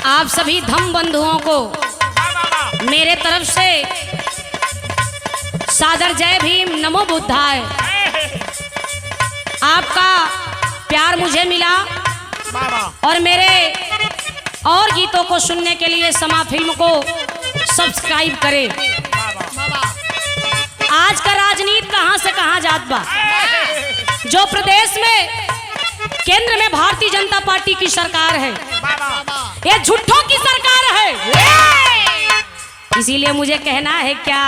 आप सभी धम बंधुओं को मेरे तरफ से सादर जय भीम, नमो बुद्धाय। आपका प्यार मुझे मिला और मेरे और गीतों को सुनने के लिए समा फिल्म को सब्सक्राइब करें। आज का राजनीति कहां से कहां जात बा। जो प्रदेश में केंद्र में भारतीय जनता पार्टी की सरकार है, ये झूठों की सरकार है। इसीलिए मुझे कहना है क्या,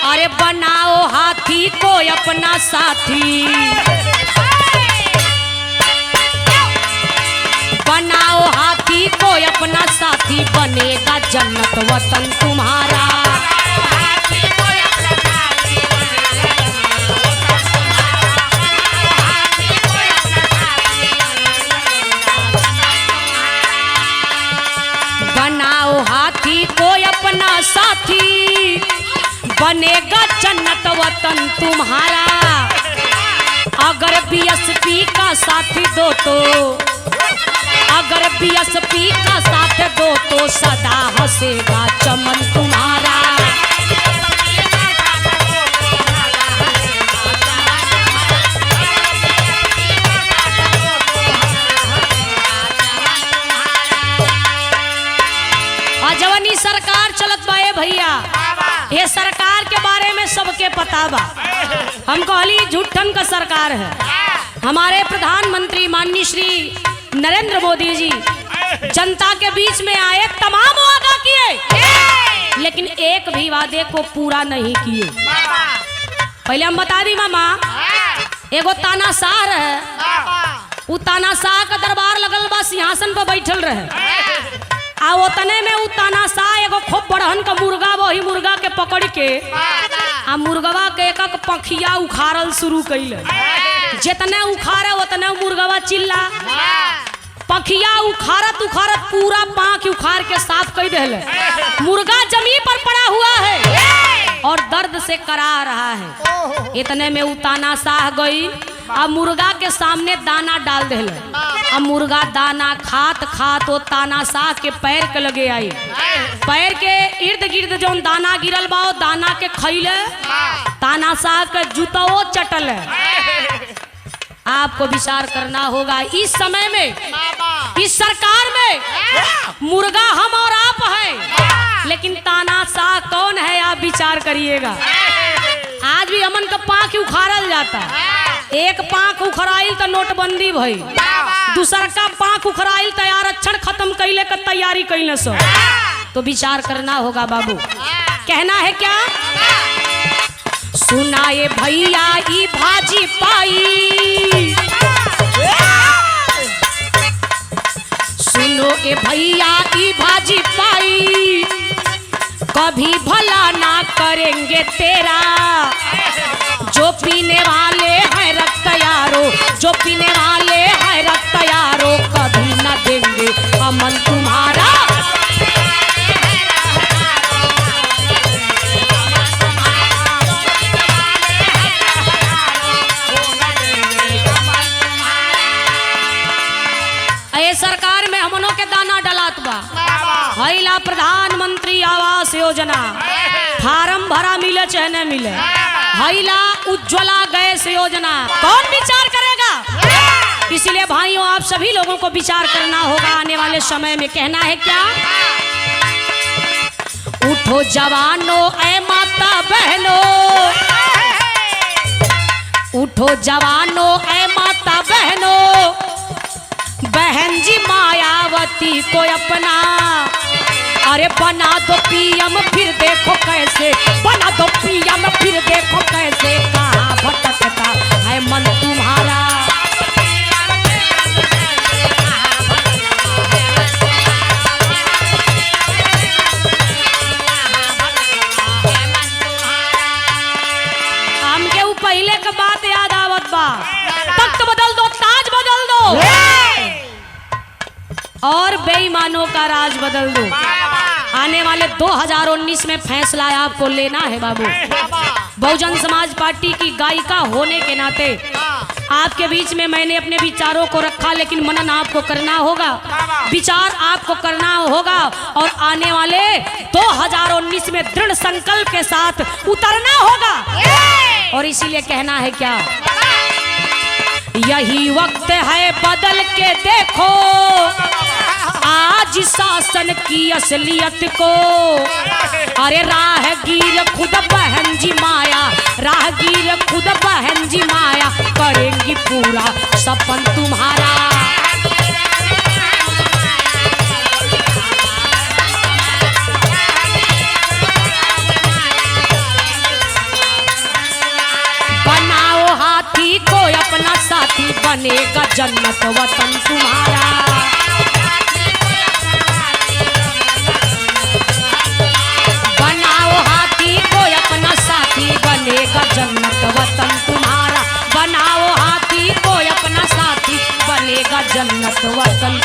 अरे बनाओ हाथी को अपना साथी, बनाओ हाथी को अपना साथी, बनेगा जन्नत वतन तुम्हारा। बनाओ हाथी को अपना साथी, बनेगा जन्नत वतन तुम्हारा। अगर बीएसपी का साथी दो तो, अगर बीएसपी का साथ दो तो सदा हंसेगा चमन तुम्हारा। जवानी सरकार चलत बाए भैया, ये सरकार के बारे में सबके पता बा। हम कहली झूठन का सरकार है। हमारे प्रधानमंत्री माननीय श्री नरेंद्र मोदी जी जनता के बीच में आए, तमाम वादा किए, लेकिन एक भी वादे को पूरा नहीं किए। पहले हम बता दी मामा, एगो तानाशाह है, वो तानाशाह का दरबार लगल बा, सिंहासन पर बैठल रहे। आ ओतने में उ तानाशाह एगो खूब बड़हन का मुर्गा, वही मुर्गा के पकड़ के आ मुर्गवा के एक एक पंखिया उखाड़ल शुरू कैले। जितने उखाड़े उतने मुर्गवा चिल्ला, पंखिया उखाड़त उखाड़त पूरा पांख उखाड़ के साफ कर देले। मुर्गा जमीन पर पड़ा हुआ है और दर्द से करा रहा है। इतने में उ तानाशाह गई, अब मुर्गा के सामने दाना डाल देले। अब मुर्गा दाना खात खात वो तानाशाह के पैर के लगे आई। पैर के इर्द गिर्द जो दाना गिरल बा, दाना के खैले, तानाशाह के जूतों चटल। आपको विचार करना होगा, इस समय में, इस सरकार में मुर्गा हम और आप हैं, लेकिन तानाशाह कौन है आप विचार करिएगा। आज भी अमन का पांख उखाड़ल जाता, एक पांख उखड़ाइल तो नोटबंदी भई, दूसर का पांख उखड़ाइल तो आरक्षण खत्म कैले का तैयारी कैले सो। तो विचार करना होगा बाबू। कहना है क्या, सुनाए भैया ई भाजी पाई, सुनो ए भैया ई भाजी पाई, कभी भला ना करेंगे तेरा। जो पीने वाले हैं रक्त यारो, जो पीने वाले हैं रक्त यारो, कभी न देंगे अमन तुम्हारा। ये सरकार में हमनों के दाना डलात बा। हैला प्रधानमंत्री आवास योजना, फार्म भरा मिले चाहे न मिले। हैला उज्ज्वला गैस योजना, कौन विचार करेगा। इसलिए भाइयों, आप सभी लोगों को विचार करना होगा आने वाले समय में। कहना है क्या, उठो जवानों ऐ माता बहनों, उठो जवानों ऐ माता बहनों, बहन जी मायावती को अपना, अरे बना दो पीएम फिर देखो कैसे, बना दो पीएम फिर देखो कैसे, कहाँ भटकता है मन तुम्हारा। हमके वो पहले का बात याद आवत बा, तख्त बदल दो, ताज बदल दो और बेईमानों का राज बदल दो। आने वाले 2019 में फैसला आपको लेना है बाबू। बहुजन समाज पार्टी की गायिका होने के नाते आपके बीच में मैंने अपने विचारों को रखा, लेकिन मनन आपको करना होगा, विचार आपको करना होगा और आने वाले 2019 में दृढ़ संकल्प के साथ उतरना होगा। और इसीलिए कहना है क्या, यही वक्त है बदल के देखो आज शासन की असलियत को। अरे राहगीर खुद बहन जी माया, राहगीर खुद बहन जी माया करेंगी पूरा सपन तुम्हारा। बनाओ हाथी को अपना साथी, बनेगा जन्नत वतन तुम्हारा। बनेगा जन्नत वतन तुम्हारा, बनाओ हाथी को अपना साथी, बनेगा जन्नत वतन।